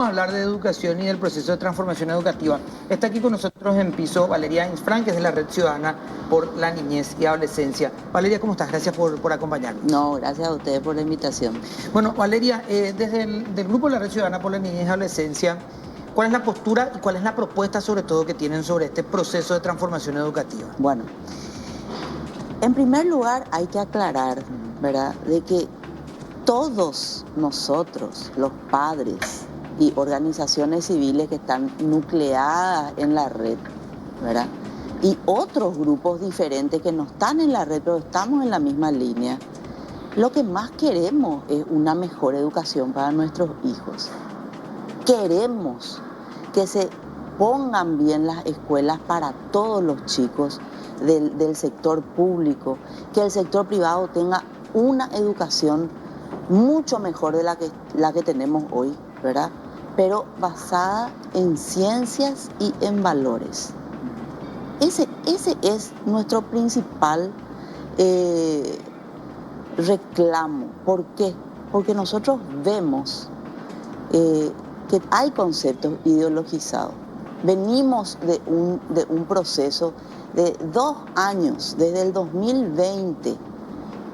Hablar de educación y del proceso de transformación educativa. Está aquí con nosotros en piso Valeria Insfran, que es de la Red Ciudadana por la Niñez y Adolescencia. Valeria, ¿cómo estás? Gracias por acompañarnos. No, gracias a ustedes por la invitación. Bueno, Valeria, desde el grupo de la Red Ciudadana por la Niñez y Adolescencia, ¿cuál es la postura y cuál es la propuesta sobre todo que tienen sobre este proceso de transformación educativa? Bueno, en primer lugar hay que aclarar, ¿verdad?, de que todos nosotros, los padres y organizaciones civiles que están nucleadas en la red, ¿verdad?, y otros grupos diferentes que no están en la red, pero estamos en la misma línea, lo que más queremos es una mejor educación para nuestros hijos. Queremos que se pongan bien las escuelas para todos los chicos del sector público, que el sector privado tenga una educación mucho mejor de la que tenemos hoy, ¿verdad?, pero basada en ciencias y en valores. Ese es nuestro principal reclamo. ¿Por qué? Porque nosotros vemos que hay conceptos ideologizados. Venimos de un proceso de 2 años, desde el 2020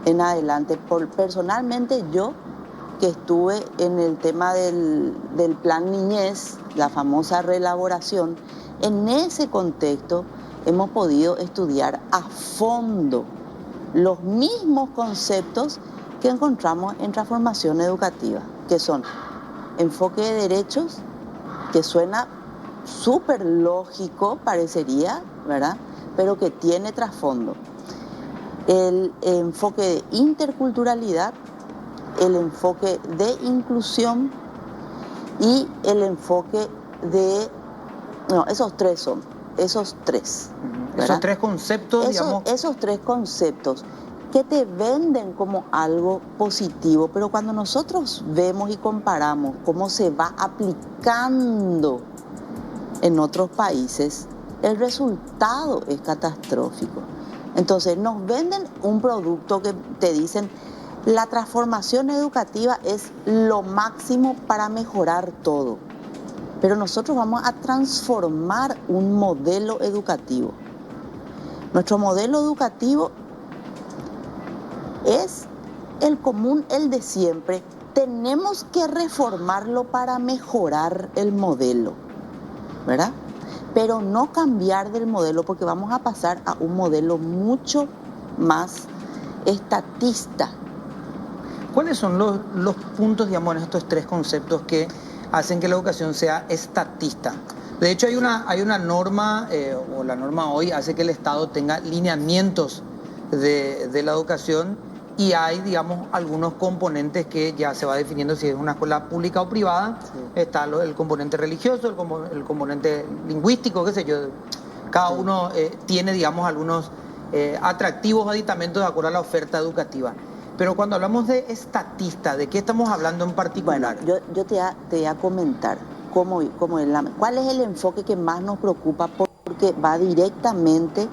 en adelante. Personalmente yo, que estuve en el tema del Plan Niñez, la famosa reelaboración, en ese contexto hemos podido estudiar a fondo los mismos conceptos que encontramos en transformación educativa, que son enfoque de derechos, que suena súper lógico, parecería, ¿verdad?, pero que tiene trasfondo. El enfoque de interculturalidad, el enfoque de inclusión y el enfoque de... No, esos tres son, esos tres. ¿verdad? Esos tres conceptos, digamos... Esos tres conceptos que te venden como algo positivo, pero cuando nosotros vemos y comparamos cómo se va aplicando en otros países, el resultado es catastrófico. Entonces nos venden un producto que te dicen la transformación educativa es lo máximo para mejorar todo, pero nosotros vamos a transformar un modelo educativo. Nuestro modelo educativo es el común, el de siempre. Tenemos que reformarlo para mejorar el modelo, ¿verdad? Pero no cambiar del modelo, porque vamos a pasar a un modelo mucho más estatista. ¿Cuáles son los puntos, digamos, en estos tres conceptos que hacen que la educación sea estatista? De hecho, hay una norma, o la norma hoy hace que el Estado tenga lineamientos de la educación, y hay, digamos, algunos componentes que ya se va definiendo si es una escuela pública o privada. Sí. Está el componente religioso, el componente lingüístico, qué sé yo. Cada uno tiene, digamos, algunos atractivos o aditamentos de acuerdo a la oferta educativa. Pero cuando hablamos de estatista, ¿de qué estamos hablando en particular? Bueno, yo te voy a comentar cuál es el enfoque que más nos preocupa, porque va directamente...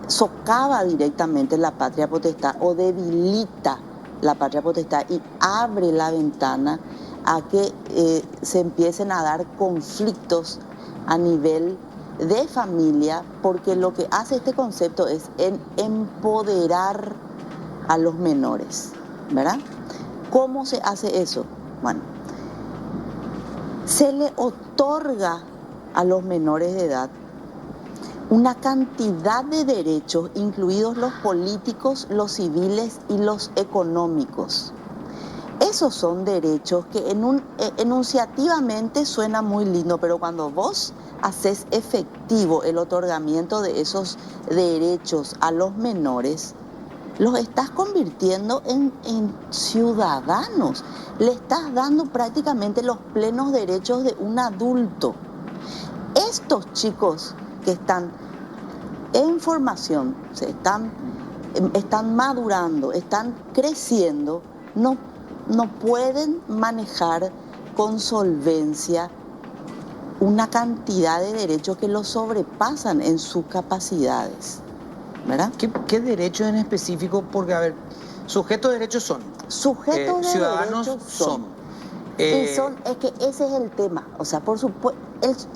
socava directamente la patria potestad o debilita la patria potestad y abre la ventana a que se empiecen a dar conflictos a nivel de familia, porque lo que hace este concepto es empoderar a los menores, ¿verdad? ¿Cómo se hace eso? Bueno, se le otorga a los menores de edad una cantidad de derechos, incluidos los políticos, los civiles y los económicos. Esos son derechos que enunciativamente suena muy lindo, pero cuando vos haces efectivo el otorgamiento de esos derechos a los menores, los estás convirtiendo en ciudadanos. Le estás dando prácticamente los plenos derechos de un adulto. Estos chicos que están en formación, están madurando, están creciendo, no pueden manejar con solvencia una cantidad de derechos que los sobrepasan en sus capacidades, ¿verdad? ¿Qué derechos en específico? Porque, a ver, sujetos de derechos son. Sujetos de ciudadanos derechos son. Es que ese es el tema. O sea, por supuesto,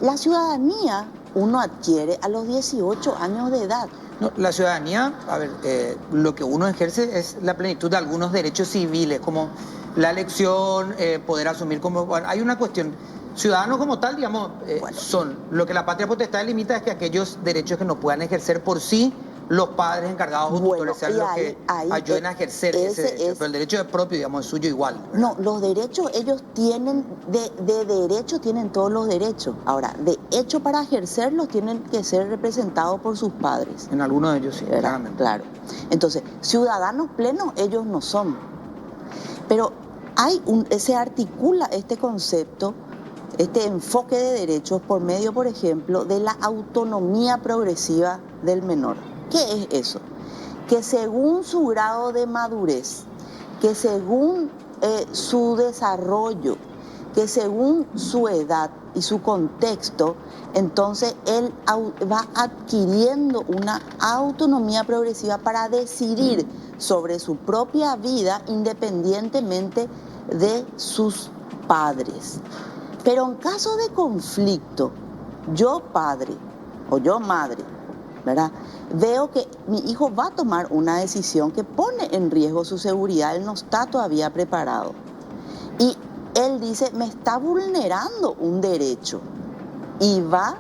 la ciudadanía uno adquiere a los 18 años de edad. No, la ciudadanía, a ver, lo que uno ejerce es la plenitud de algunos derechos civiles, como la elección, poder asumir como... Bueno, hay una cuestión, ciudadanos como tal, digamos, son. Lo que la patria potestad limita es que aquellos derechos que no puedan ejercer por sí, los padres encargados o tutores sean los que ayuden a ejercer ese derecho. Pero el derecho es propio, digamos, es suyo igual, ¿verdad? No, los derechos ellos tienen, de derecho tienen todos los derechos. Ahora, de hecho para ejercerlos tienen que ser representados por sus padres. En algunos de ellos sí, claramente. Claro. Entonces, ciudadanos plenos ellos no son. Pero se articula este concepto, este enfoque de derechos por medio, por ejemplo, de la autonomía progresiva del menor. ¿Qué es eso? Que según su grado de madurez, que según su desarrollo, que según su edad y su contexto, entonces él va adquiriendo una autonomía progresiva para decidir sobre su propia vida independientemente de sus padres. Pero en caso de conflicto, yo padre o yo madre, ¿verdad? Veo que mi hijo va a tomar una decisión que pone en riesgo su seguridad, él no está todavía preparado. Y él dice, me está vulnerando un derecho. Y va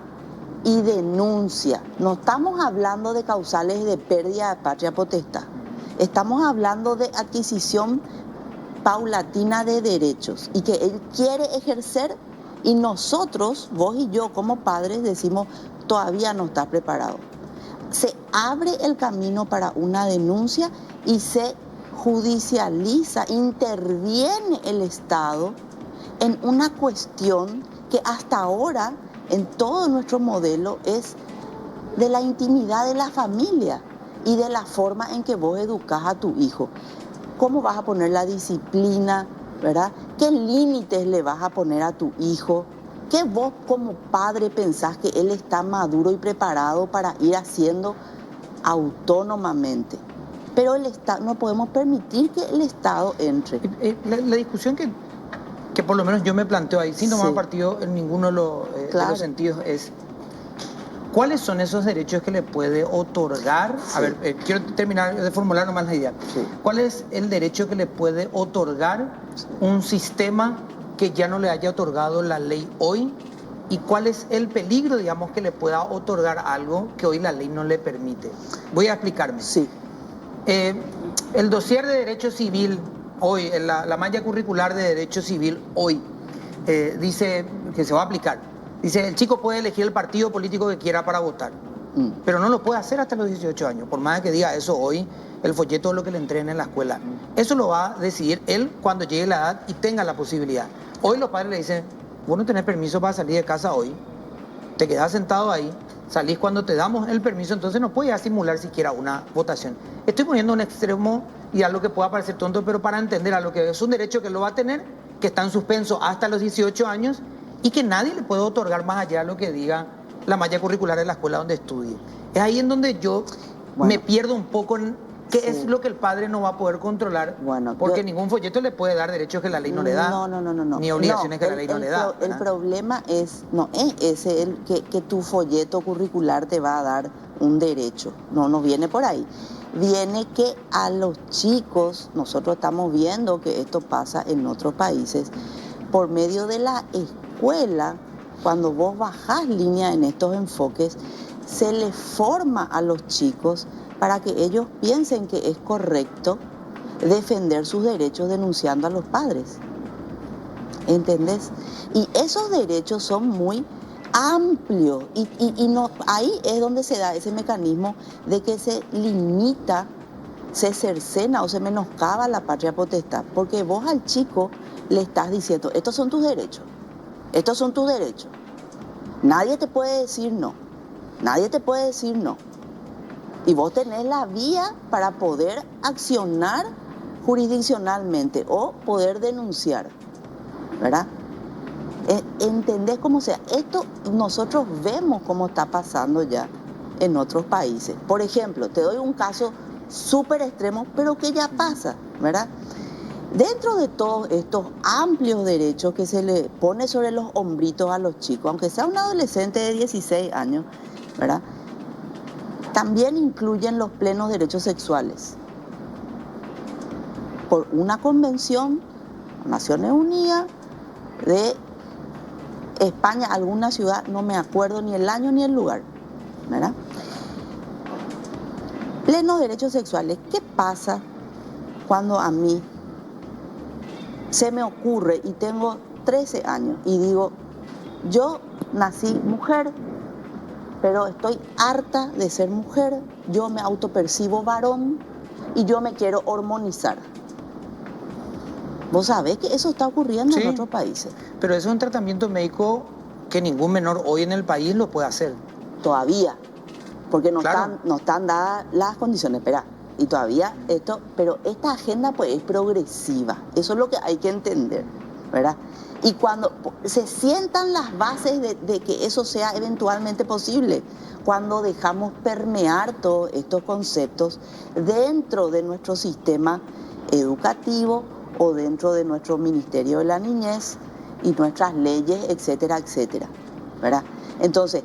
y denuncia. No estamos hablando de causales de pérdida de patria potestad. Estamos hablando de adquisición paulatina de derechos y que él quiere ejercer y nosotros, vos y yo como padres, decimos, todavía no está preparado. Se abre el camino para una denuncia y se judicializa, interviene el Estado en una cuestión que hasta ahora en todo nuestro modelo es de la intimidad de la familia y de la forma en que vos educás a tu hijo. ¿Cómo vas a poner la disciplina, verdad? ¿Qué límites le vas a poner a tu hijo? ¿Qué vos como padre pensás que él está maduro y preparado para ir haciendo autónomamente? Pero el Estado, no podemos permitir que el Estado entre. La discusión que por lo menos yo me planteo ahí, sin tomar partido en ninguno de los sentidos, es ¿cuáles son esos derechos que le puede otorgar? A ver, quiero terminar de formular nomás la idea. ¿Cuál es el derecho que le puede otorgar un sistema que ya no le haya otorgado la ley hoy? ¿Y cuál es el peligro, digamos, que le pueda otorgar algo que hoy la ley no le permite? Voy a explicarme. Sí. El dossier de Derecho Civil hoy, la malla curricular de Derecho Civil hoy, dice que se va a aplicar. Dice, el chico puede elegir el partido político que quiera para votar, pero no lo puede hacer hasta los 18 años, por más que diga eso hoy, el folleto es lo que le entrenen en la escuela. Eso lo va a decidir él cuando llegue la edad y tenga la posibilidad. Hoy los padres le dicen, vos no tenés permiso para salir de casa hoy, te quedás sentado ahí, salís cuando te damos el permiso, entonces no puedes simular siquiera una votación. Estoy poniendo un extremo y algo que pueda parecer tonto, pero para entender a lo que es un derecho que lo va a tener, que está en suspenso hasta los 18 años y que nadie le puede otorgar más allá de lo que diga la malla curricular de la escuela donde estudie. Es ahí en donde yo me pierdo un poco en qué es lo que el padre no va a poder controlar, porque ningún folleto le puede dar derechos que la ley no le da, ni obligaciones que la ley no le da. El problema no es ese, que tu folleto curricular te va a dar un derecho, no viene por ahí. Viene que a los chicos, nosotros estamos viendo que esto pasa en otros países, por medio de la escuela, cuando vos bajás línea en estos enfoques, se les forma a los chicos para que ellos piensen que es correcto defender sus derechos denunciando a los padres. ¿Entendés? Y esos derechos son muy amplios y no, ahí es donde se da ese mecanismo de que se limita, se cercena o se menoscaba la patria potestad, porque vos al chico le estás diciendo, estos son tus derechos, estos son tus derechos. Nadie te puede decir no, nadie te puede decir no. Y vos tenés la vía para poder accionar jurisdiccionalmente o poder denunciar, ¿verdad? ¿Entendés cómo sea? Esto nosotros vemos cómo está pasando ya en otros países. Por ejemplo, te doy un caso súper extremo, pero que ya pasa, ¿verdad? Dentro de todos estos amplios derechos que se le pone sobre los hombritos a los chicos, aunque sea un adolescente de 16 años, ¿verdad? También incluyen los plenos derechos sexuales. Por una convención, Naciones Unidas, de España, alguna ciudad, no me acuerdo ni el año ni el lugar, ¿verdad? Plenos derechos sexuales. ¿Qué pasa cuando a mí se me ocurre y tengo 13 años y digo, yo nací mujer, pero estoy harta de ser mujer, yo me autopercibo varón y yo me quiero hormonizar? Vos sabés que eso está ocurriendo en otros países. Pero eso es un tratamiento médico que ningún menor hoy en el país lo puede hacer. Todavía, porque no, Claro. no están dadas las condiciones. Espera, y todavía esto, pero esta agenda pues es progresiva, eso es lo que hay que entender, ¿verdad? Y cuando se sientan las bases de que eso sea eventualmente posible, cuando dejamos permear todos estos conceptos dentro de nuestro sistema educativo o dentro de nuestro Ministerio de la Niñez y nuestras leyes, etcétera, etcétera, ¿verdad? Entonces,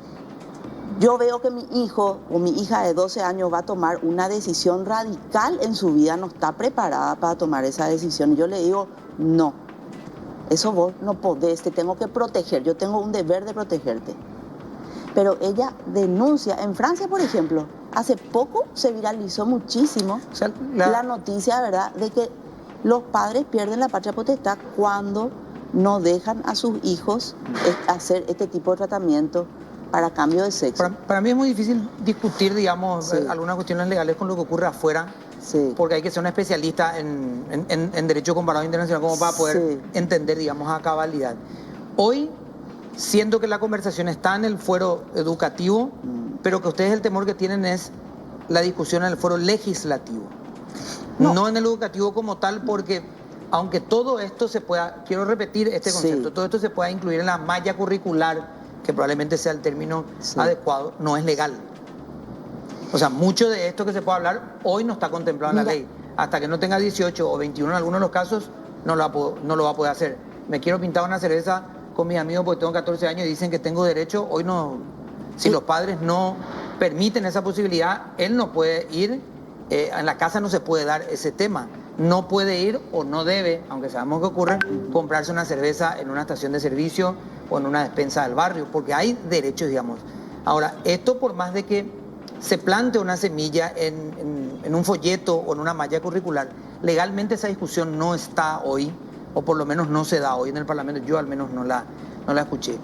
yo veo que mi hijo o mi hija de 12 años va a tomar una decisión radical en su vida, no está preparada para tomar esa decisión. Y yo le digo, no, eso vos no podés, te tengo que proteger, yo tengo un deber de protegerte. Pero ella denuncia, en Francia, por ejemplo, hace poco se viralizó muchísimo la noticia, ¿verdad?, de que los padres pierden la patria potestad cuando no dejan a sus hijos hacer este tipo de tratamiento para cambio de sexo. Para mí es muy difícil discutir, digamos, Sí. algunas cuestiones legales con lo que ocurre afuera, Sí. porque hay que ser un especialista en derecho comparado internacional como para poder Sí. entender, digamos, a cabalidad. Hoy siento que la conversación está en el fuero educativo, pero que ustedes el temor que tienen es la discusión en el fuero legislativo. No en el educativo como tal, porque aunque todo esto se pueda, quiero repetir este concepto, Sí. todo esto se pueda incluir en la malla curricular, que probablemente sea el término adecuado, no es legal. O sea, mucho de esto que se puede hablar hoy no está contemplado en la ley. Hasta que no tenga 18 o 21 en algunos de los casos, no lo va a poder hacer. Me quiero pintar una cerveza con mis amigos porque tengo 14 años y dicen que tengo derecho. Hoy no, si los padres no permiten esa posibilidad, él no puede ir, en la casa no se puede dar ese tema. No puede ir o no debe, aunque sabemos que ocurre, comprarse una cerveza en una estación de servicio o en una despensa del barrio, porque hay derechos, digamos. Ahora, esto por más de que se plante una semilla en un folleto o en una malla curricular, legalmente esa discusión no está hoy, o por lo menos no se da hoy en el Parlamento, yo al menos no la escuché.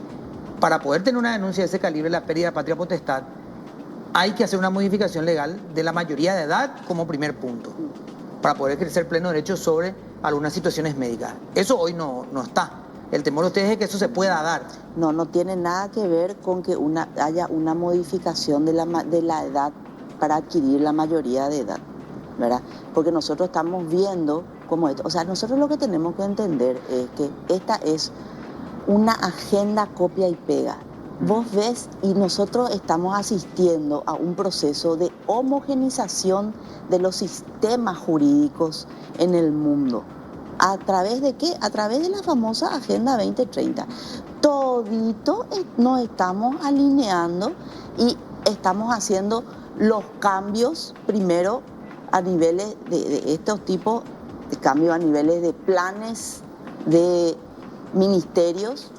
Para poder tener una denuncia de ese calibre, la pérdida de patria potestad, hay que hacer una modificación legal de la mayoría de edad como primer punto, para poder ejercer pleno derecho sobre algunas situaciones médicas. Eso hoy no está. El temor de ustedes es que eso se pueda dar. No tiene nada que ver con que haya una modificación de la edad para adquirir la mayoría de edad, ¿verdad? Porque nosotros estamos viendo cómo esto, o sea, nosotros lo que tenemos que entender es que esta es una agenda copia y pega. Vos ves, y nosotros estamos asistiendo a un proceso de homogenización de los sistemas jurídicos en el mundo. ¿A través de qué? A través de la famosa Agenda 2030. Todito nos estamos alineando y estamos haciendo los cambios, primero a niveles de estos tipos de cambios, a niveles de planes, de ministerios,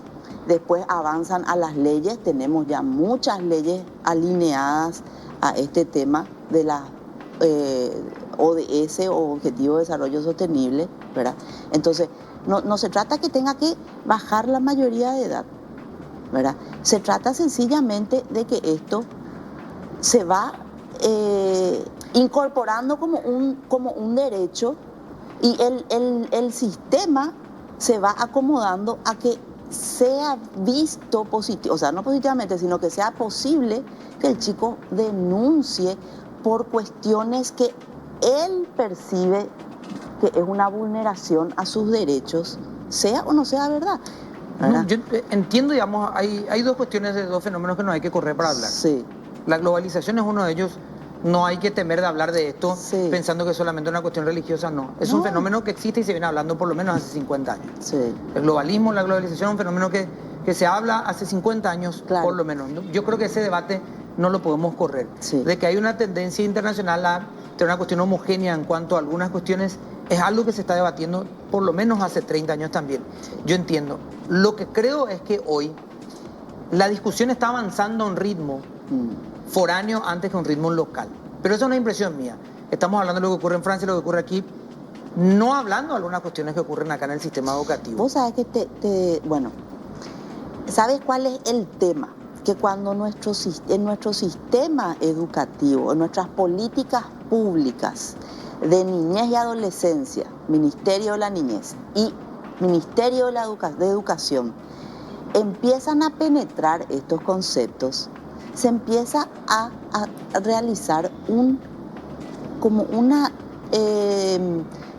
después avanzan a las leyes, tenemos ya muchas leyes alineadas a este tema de la ODS o Objetivo de Desarrollo Sostenible, ¿verdad? Entonces, no se trata que tenga que bajar la mayoría de edad, ¿verdad? Se trata sencillamente de que esto se va incorporando como un derecho y el sistema se va acomodando a que sea visto positivo, o sea, no positivamente, sino que sea posible que el chico denuncie por cuestiones que él percibe que es una vulneración a sus derechos, sea o no sea verdad. No, yo entiendo, digamos, hay dos cuestiones de dos fenómenos que no hay que correr para hablar. Sí. La globalización es uno de ellos, No hay que temer de hablar de esto Sí. pensando que es solamente una cuestión religiosa, no. Es un No. fenómeno que existe y se viene hablando por lo menos hace 50 años. Sí. El globalismo, la globalización es un fenómeno que se habla hace 50 años, Claro. por lo menos. Yo creo que ese debate no lo podemos correr. Sí. De que hay una tendencia internacional a tener una cuestión homogénea en cuanto a algunas cuestiones, es algo que se está debatiendo por lo menos hace 30 años también. Yo entiendo. Lo que creo es que hoy la discusión está avanzando a un ritmo foráneo antes que un ritmo local. Pero eso es una impresión mía. Estamos hablando de lo que ocurre en Francia, lo que ocurre aquí, no hablando de algunas cuestiones que ocurren acá en el sistema educativo. Vos sabés que bueno, ¿sabes cuál es el tema? Que cuando en nuestro sistema educativo, en nuestras políticas públicas de niñez y adolescencia, Ministerio de la Niñez y Ministerio de Educación, empiezan a penetrar estos conceptos, se empieza a realizar como una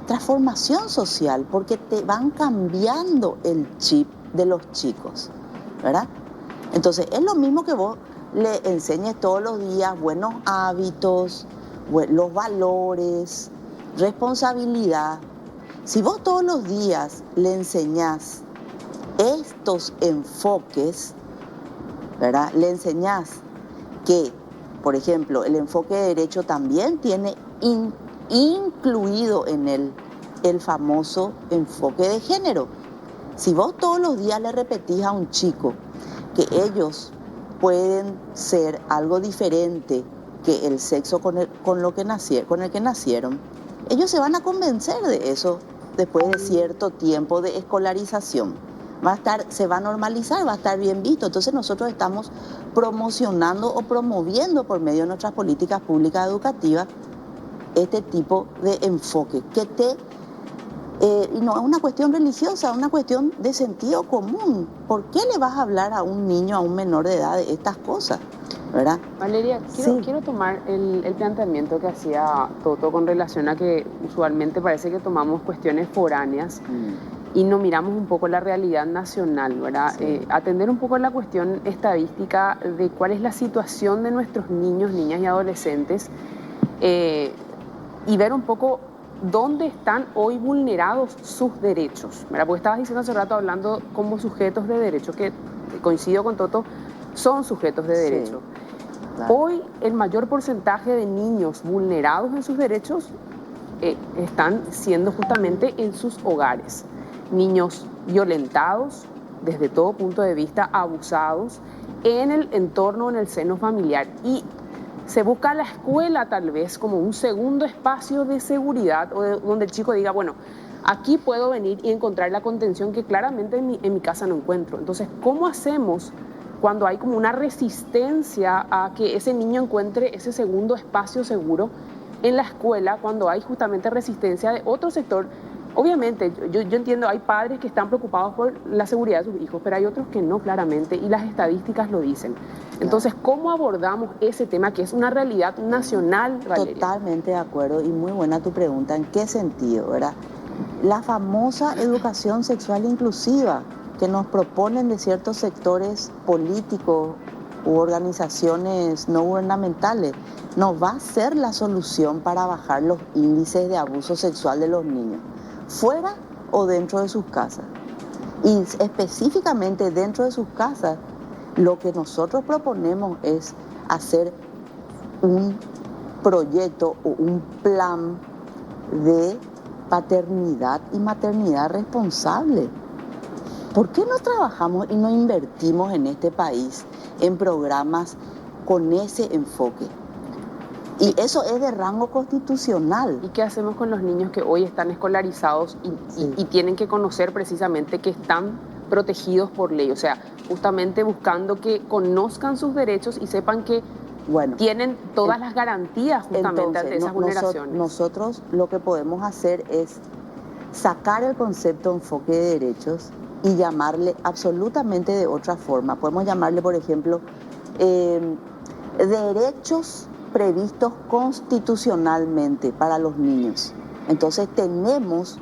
transformación social, porque te van cambiando el chip de los chicos, ¿verdad? Entonces es lo mismo que vos le enseñes todos los días buenos hábitos, los valores, responsabilidad. Si vos todos los días le enseñás estos enfoques, ¿verdad? Le enseñás que, por ejemplo, el enfoque de derecho también tiene incluido en él el famoso enfoque de género. Si vos todos los días le repetís a un chico que ellos pueden ser algo diferente que el sexo con el que nacieron, ellos se van a convencer de eso después de cierto tiempo de escolarización. Se va a normalizar, va a estar bien visto. Entonces nosotros estamos promocionando o promoviendo por medio de nuestras políticas públicas educativas este tipo de enfoque y no es una cuestión religiosa, es una cuestión de sentido común. ¿Por qué le vas a hablar a un niño, a un menor de edad de estas cosas? ¿Verdad? Valeria, quiero tomar el planteamiento que hacía Toto con relación a que usualmente parece que tomamos cuestiones foráneas y no miramos un poco la realidad nacional, ¿verdad? Sí. Atender un poco la cuestión estadística de cuál es la situación de nuestros niños, niñas y adolescentes y ver un poco dónde están hoy vulnerados sus derechos, ¿verdad? Porque estabas diciendo hace rato hablando como sujetos de derecho, que coincido con Toto, son sujetos de derecho. Sí, claro. Hoy el mayor porcentaje de niños vulnerados en sus derechos están siendo justamente en sus hogares. Niños violentados desde todo punto de vista, abusados en el entorno, en el seno familiar. Y se busca la escuela tal vez como un segundo espacio de seguridad o donde el chico diga, bueno, aquí puedo venir y encontrar la contención que claramente en mi casa no encuentro. Entonces, ¿cómo hacemos cuando hay como una resistencia a que ese niño encuentre ese segundo espacio seguro en la escuela, cuando hay justamente resistencia de otro sector? Obviamente, yo entiendo, hay padres que están preocupados por la seguridad de sus hijos, pero hay otros que no, claramente, y las estadísticas lo dicen. Entonces, ¿cómo abordamos ese tema que es una realidad nacional, Valeria? Totalmente de acuerdo, y muy buena tu pregunta. ¿En qué sentido, verdad? La famosa educación sexual inclusiva que nos proponen de ciertos sectores políticos u organizaciones no gubernamentales nos va a ser la solución para bajar los índices de abuso sexual de los niños, fuera o dentro de sus casas. Y específicamente dentro de sus casas, lo que nosotros proponemos es hacer un proyecto o un plan de paternidad y maternidad responsable. ¿Por qué no trabajamos y no invertimos en este país en programas con ese enfoque? Y eso es de rango constitucional. ¿Y qué hacemos con los niños que hoy están escolarizados y tienen que conocer precisamente que están protegidos por ley? O sea, justamente buscando que conozcan sus derechos y sepan que tienen todas las garantías justamente ante esas vulneraciones. Nosotros lo que podemos hacer es sacar el concepto de enfoque de derechos y llamarle absolutamente de otra forma. Podemos llamarle, por ejemplo, derechos previstos constitucionalmente para los niños. Entonces tenemos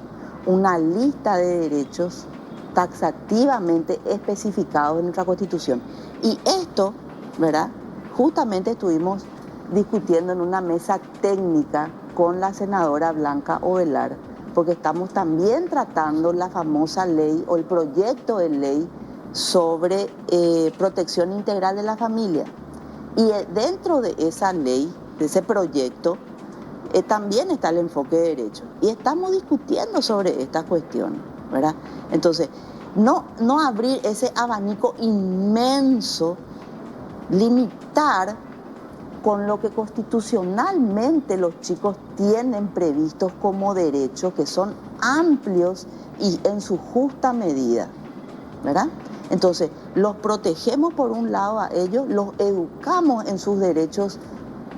una lista de derechos taxativamente especificados en nuestra Constitución. Y esto, ¿verdad? Justamente estuvimos discutiendo en una mesa técnica con la senadora Blanca Ovelar, porque estamos también tratando la famosa ley o el proyecto de ley sobre protección integral de la familia. Y dentro de esa ley, de ese proyecto, también está el enfoque de derecho. Y estamos discutiendo sobre estas cuestiones, ¿verdad? Entonces, no abrir ese abanico inmenso, limitar con lo que constitucionalmente los chicos tienen previstos como derechos, que son amplios y en su justa medida, ¿verdad? Entonces, los protegemos por un lado a ellos, los educamos en sus derechos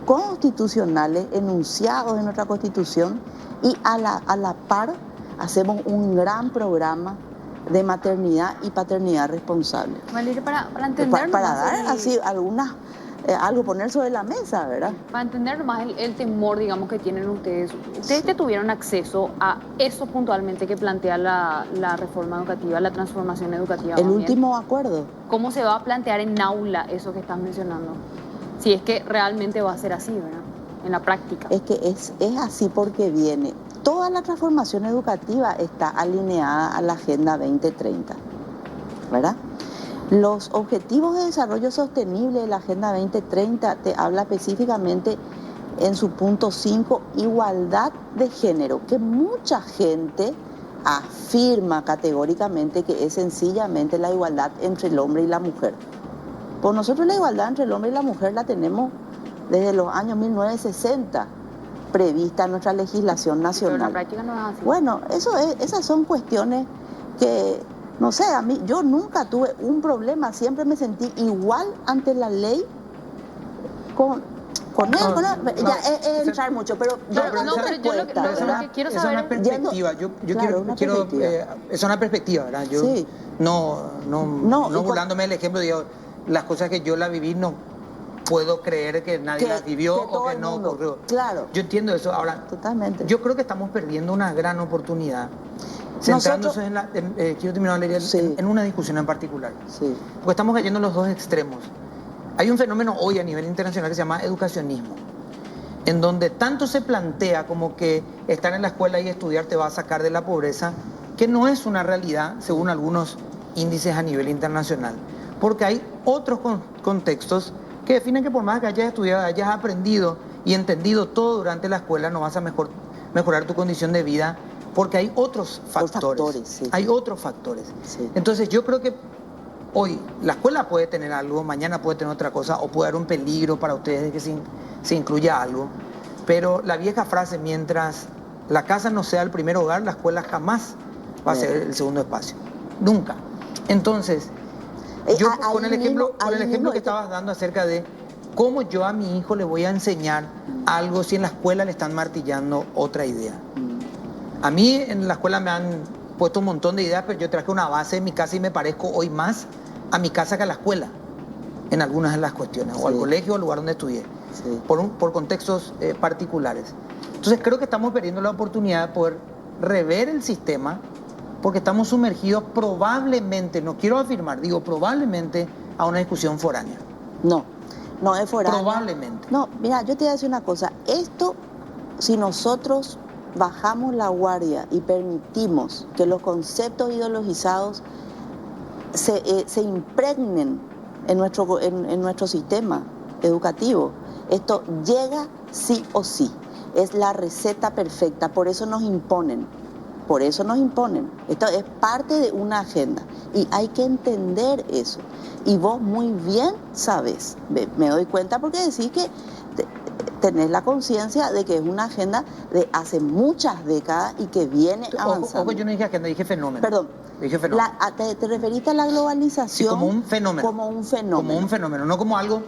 constitucionales enunciados en nuestra Constitución y a la par hacemos un gran programa de maternidad y paternidad responsable. Valeria, para entender para dar así algunas algo poner sobre la mesa, ¿verdad? Para entender más el temor, digamos, que tienen ustedes. Ustedes ya tuvieron acceso a eso puntualmente que plantea la reforma educativa, la transformación educativa. El último acuerdo. ¿Cómo se va a plantear en aula eso que estás mencionando? Si es que realmente va a ser así, ¿verdad? En la práctica. Es que es así porque viene. Toda la transformación educativa está alineada a la Agenda 2030, ¿verdad? Los Objetivos de Desarrollo Sostenible de la Agenda 2030 te habla específicamente en su punto 5, igualdad de género, que mucha gente afirma categóricamente que es sencillamente la igualdad entre el hombre y la mujer. Pues nosotros la igualdad entre el hombre y la mujer la tenemos desde los años 1960, prevista en nuestra legislación nacional. Pero en la práctica no es así. Bueno, esas son cuestiones que... No sé, a mí, yo nunca tuve un problema, siempre me sentí igual ante la ley con él, ya es entrar mucho, pero yo lo que quiero saber es una perspectiva, es una perspectiva, ¿verdad? Yo sí. no burlándome del ejemplo, digo, las cosas que yo la viví no puedo creer que nadie las vivió o que no ocurrió. Claro. Yo entiendo eso. Ahora, totalmente. Yo creo que estamos perdiendo una gran oportunidad. Centrándose quiero terminar, Valeria, sí. en una discusión en particular. Sí. Porque estamos cayendo en los dos extremos. Hay un fenómeno hoy a nivel internacional que se llama educacionismo, en donde tanto se plantea como que estar en la escuela y estudiar te va a sacar de la pobreza, que no es una realidad según algunos índices a nivel internacional. Porque hay otros contextos que definen que por más que hayas estudiado, hayas aprendido y entendido todo durante la escuela, no vas a mejorar tu condición de vida, porque hay otros factores. Sí. Hay otros factores. Sí. Entonces yo creo que hoy la escuela puede tener algo, mañana puede tener otra cosa, o puede haber un peligro para ustedes de que se incluya algo. Pero la vieja frase, mientras la casa no sea el primer hogar, la escuela jamás va a ser el segundo espacio. Nunca. Entonces, yo con el ejemplo que estabas dando acerca de cómo yo a mi hijo le voy a enseñar algo si en la escuela le están martillando otra idea. A mí en la escuela me han puesto un montón de ideas, pero yo traje una base en mi casa y me parezco hoy más a mi casa que a la escuela, en algunas de las cuestiones, o al colegio o al lugar donde estudié, por contextos particulares. Entonces creo que estamos perdiendo la oportunidad de poder rever el sistema, porque estamos sumergidos probablemente, no quiero afirmar, digo probablemente, a una discusión foránea. No es foránea. Probablemente. No, mira, yo te voy a decir una cosa. Esto, si nosotros bajamos la guardia y permitimos que los conceptos ideologizados se impregnen en nuestro sistema educativo, esto llega sí o sí. Es la receta perfecta, por eso nos imponen. Esto es parte de una agenda y hay que entender eso. Y vos muy bien sabes, me doy cuenta porque decís que tenés la conciencia de que es una agenda de hace muchas décadas y que viene avanzando. Ojo, yo no dije agenda, dije fenómeno. Perdón. Dije fenómeno. Te referiste a la globalización. Sí, como un fenómeno. Como un fenómeno, no como algo...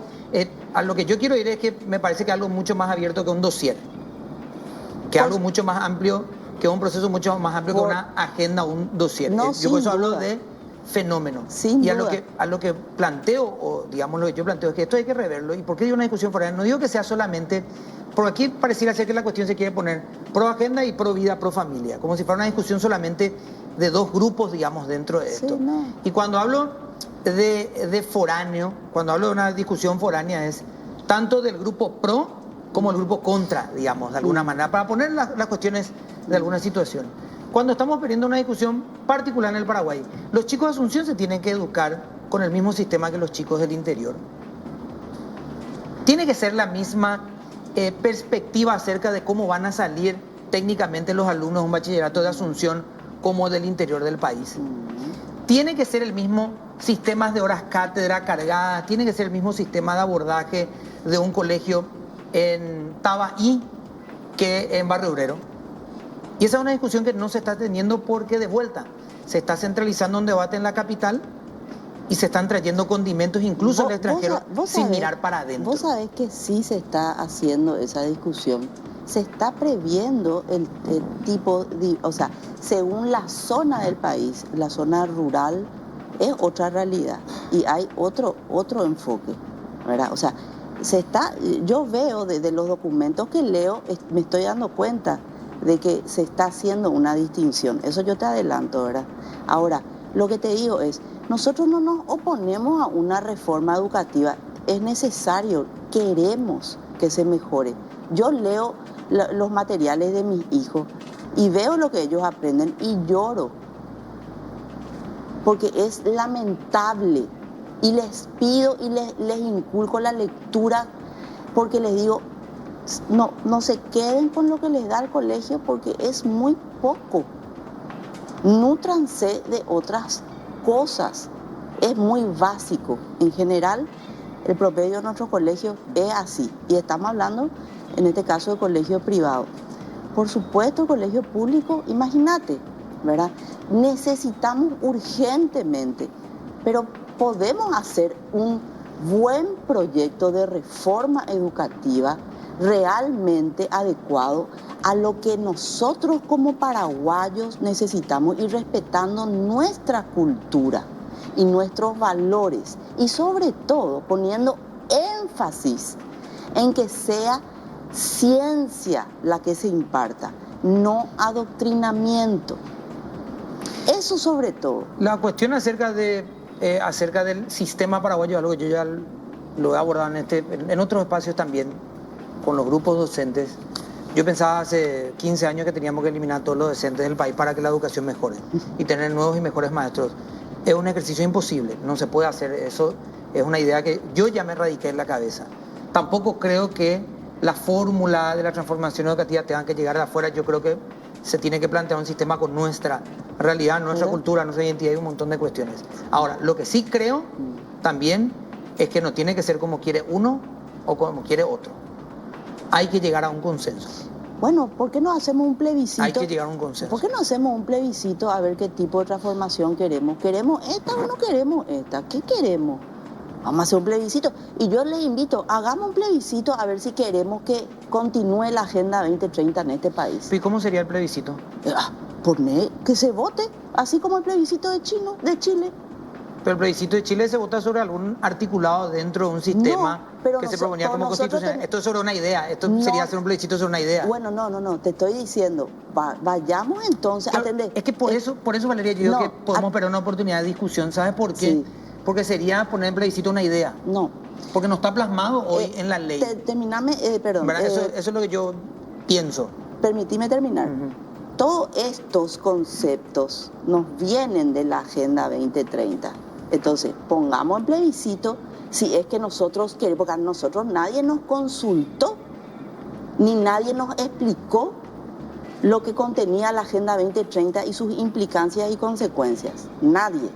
a lo que yo quiero ir es que me parece que algo mucho más abierto que un dossier. Que algo mucho más amplio, que un proceso mucho más amplio que una agenda o un dossier. Yo por eso hablo de fenómeno. Sin y duda. a lo que planteo, o digamos lo que yo planteo, es que esto hay que reverlo. ¿Y por qué digo una discusión foránea? No digo que sea solamente... Porque aquí pareciera ser que la cuestión se quiere poner pro agenda y pro vida, pro familia. Como si fuera una discusión solamente de dos grupos, digamos, dentro de esto. No. Y cuando hablo de foráneo, cuando hablo de una discusión foránea es... tanto del grupo pro como el grupo contra, digamos, de alguna manera, para poner las cuestiones de alguna situación. Cuando estamos teniendo una discusión particular en el Paraguay, los chicos de Asunción se tienen que educar con el mismo sistema que los chicos del interior. Tiene que ser la misma perspectiva acerca de cómo van a salir técnicamente los alumnos de un bachillerato de Asunción como del interior del país. Tiene que ser el mismo sistema de horas cátedra cargadas, tiene que ser el mismo sistema de abordaje de un colegio en Tabaí que en Barrio Obrero. Y esa es una discusión que no se está teniendo porque, de vuelta, se está centralizando un debate en la capital y se están trayendo condimentos incluso al extranjero sin mirar para adentro. Vos sabés que sí se está haciendo esa discusión. Se está previendo el tipo de, o sea, según la zona del país, la zona rural es otra realidad y hay otro enfoque, ¿verdad? O sea, yo veo desde los documentos que leo, me estoy dando cuenta de que se está haciendo una distinción. Eso yo te adelanto, ¿verdad? Ahora, lo que te digo es, nosotros no nos oponemos a una reforma educativa. Es necesario, queremos que se mejore. Yo leo los materiales de mis hijos y veo lo que ellos aprenden y lloro. Porque es lamentable. Y les pido y les inculco la lectura porque les digo, no se queden con lo que les da el colegio porque es muy poco. Nútranse de otras cosas. Es muy básico. En general, el promedio de nuestro colegio es así. Y estamos hablando, en este caso, de colegio privado. Por supuesto, el colegio público, imagínate, ¿verdad? Necesitamos urgentemente, pero podemos hacer un buen proyecto de reforma educativa realmente adecuado a lo que nosotros como paraguayos necesitamos y respetando nuestra cultura y nuestros valores y sobre todo poniendo énfasis en que sea ciencia la que se imparta, no adoctrinamiento. Eso sobre todo. La cuestión acerca del sistema paraguayo, algo que yo ya lo he abordado en otros espacios también, con los grupos docentes. Yo pensaba hace 15 años que teníamos que eliminar a todos los docentes del país para que la educación mejore y tener nuevos y mejores maestros. Es un ejercicio imposible, no se puede hacer eso. Es una idea que yo ya me radiqué en la cabeza. Tampoco creo que la fórmula de la transformación educativa tenga que llegar de afuera. Yo creo que se tiene que plantear un sistema con nuestra realidad, nuestra cultura, nuestra identidad y un montón de cuestiones. Ahora, lo que sí creo también es que no tiene que ser como quiere uno o como quiere otro. Hay que llegar a un consenso. Bueno, ¿por qué no hacemos un plebiscito? Hay que llegar a un consenso. ¿Por qué no hacemos un plebiscito a ver qué tipo de transformación queremos? ¿Queremos esta o no queremos esta? ¿Qué queremos? Vamos a hacer un plebiscito. Y yo les invito, hagamos un plebiscito a ver si queremos que continúe la Agenda 2030 en este país. ¿Y cómo sería el plebiscito? Poner que se vote, así como el plebiscito de Chile. Pero el plebiscito de Chile se vota sobre algún articulado dentro de un sistema que se proponía como constitucional. Esto es sobre una idea, sería hacer un plebiscito sobre una idea. Bueno, no, te estoy diciendo, vayamos entonces claro, a atender. Es que por eso Valeria, yo digo que podemos perder una oportunidad de discusión. ¿Sabes por qué? Sí. Porque sería poner en plebiscito una idea. No. Porque no está plasmado hoy en la ley. Terminame, perdón. Eso es lo que yo pienso. Permitime terminar. Todos estos conceptos nos vienen de la Agenda 2030. Entonces, pongamos en plebiscito si es que nosotros queremos, porque a nosotros nadie nos consultó, ni nadie nos explicó lo que contenía la Agenda 2030 y sus implicancias y consecuencias. Nadie.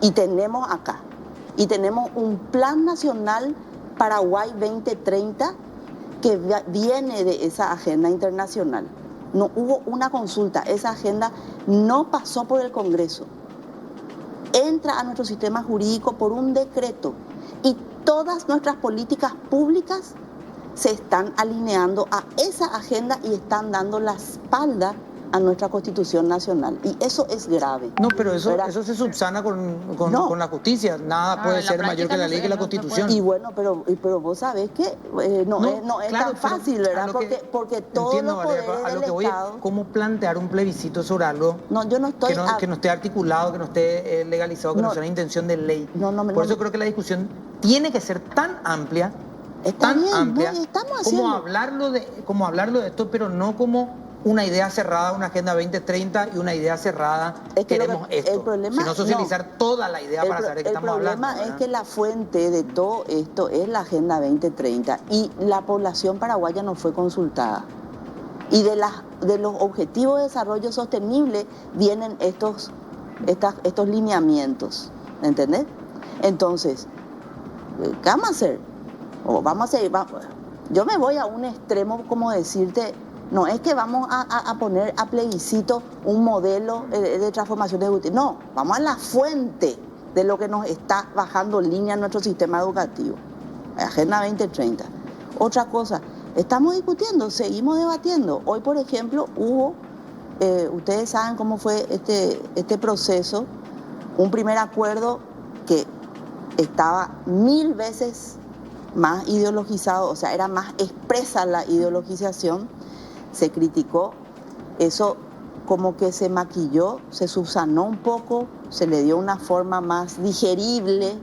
Y tenemos acá, y tenemos un Plan Nacional Paraguay 2030 que viene de esa agenda internacional. No hubo una consulta, esa agenda no pasó por el Congreso. Entra a nuestro sistema jurídico por un decreto y todas nuestras políticas públicas se están alineando a esa agenda y están dando la espalda a nuestra Constitución Nacional. Y eso es grave. No, pero eso se subsana con la justicia. Nada puede ser mayor que la ley que la Constitución. Y bueno, pero vos sabés que no es claro, tan fácil, ¿verdad? Porque todos los poderes del Estado... ¿Cómo plantear un plebiscito sobre algo que no esté articulado, que no esté legalizado, que no sea una intención de ley? Por eso creo que la discusión tiene que ser tan amplia Está tan bien, amplia no, estamos como haciendo. como hablarlo de esto, pero no como una idea cerrada, una Agenda 2030 y una idea cerrada, Es que queremos el esto, problema, sino socializar toda la idea para saber de qué el estamos hablando. problema es ¿Verdad? que la fuente de todo esto es la Agenda 2030 y la población paraguaya no fue consultada. Y de los objetivos de desarrollo sostenible vienen estos lineamientos, ¿entendés? Entonces, ¿qué vamos a hacer? O vamos a seguir, yo me voy a un extremo como decirte, no es que vamos a poner a plebiscito un modelo de transformación educativa, no, vamos a la fuente de lo que nos está bajando línea en nuestro sistema educativo, Agenda 2030. Otra cosa, estamos discutiendo, seguimos debatiendo. Hoy, por ejemplo, hubo, ustedes saben cómo fue este proceso, un primer acuerdo que estaba 1000 veces más ideologizado, o sea, era más expresa la ideologización, se criticó, eso como que se maquilló, se subsanó un poco, se le dio una forma más digerible,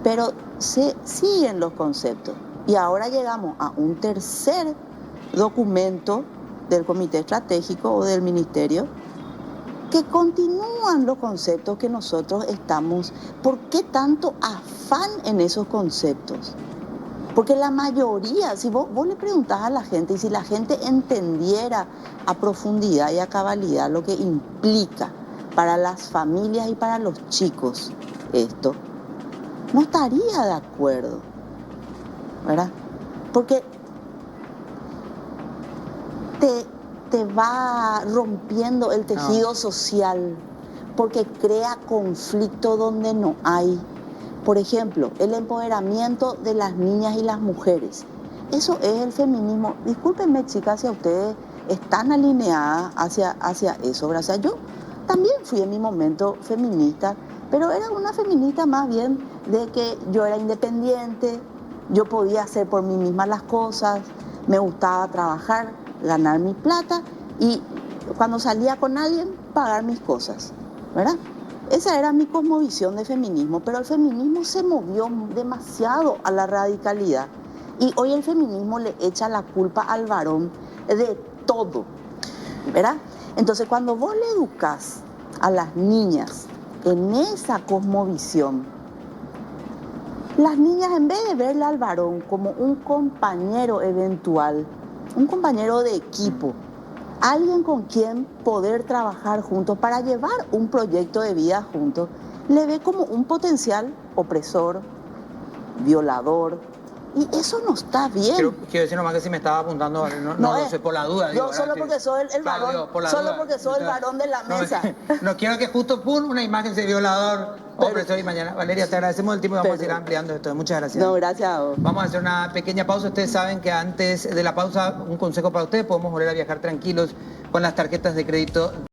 pero se siguen los conceptos. Y ahora llegamos a un tercer documento del Comité Estratégico o del Ministerio que continúan los conceptos que nosotros estamos. ¿Por qué tanto afán en esos conceptos? Porque la mayoría, si vos le preguntás a la gente y si la gente entendiera a profundidad y a cabalidad lo que implica para las familias y para los chicos esto, no estaría de acuerdo, ¿verdad? Porque te va rompiendo el tejido social, porque crea conflicto donde no hay. Por ejemplo, el empoderamiento de las niñas y las mujeres. Eso es el feminismo. Discúlpenme, chicas, si a ustedes están alineadas hacia eso. O sea, yo también fui en mi momento feminista, pero era una feminista más bien de que yo era independiente, yo podía hacer por mí misma las cosas, me gustaba trabajar, ganar mi plata y cuando salía con alguien, pagar mis cosas, ¿verdad? Esa era mi cosmovisión de feminismo, pero el feminismo se movió demasiado a la radicalidad y hoy el feminismo le echa la culpa al varón de todo, ¿verdad? Entonces cuando vos le educas a las niñas en esa cosmovisión, las niñas en vez de verle al varón como un compañero eventual, un compañero de equipo, alguien con quien poder trabajar juntos para llevar un proyecto de vida juntos, le ve como un potencial opresor, violador, y eso no está bien. Quiero decir nomás que si me estaba apuntando, no lo sé por la duda. Yo solo porque soy el varón, solo porque soy el varón de la mesa. No quiero que justo una imagen de violador, opresor y mañana. Valeria, te agradecemos el tiempo y vamos a ir ampliando esto. Muchas gracias. No, gracias a vos. Vamos a hacer una pequeña pausa. Ustedes saben que antes de la pausa, un consejo para ustedes, podemos volver a viajar tranquilos con las tarjetas de crédito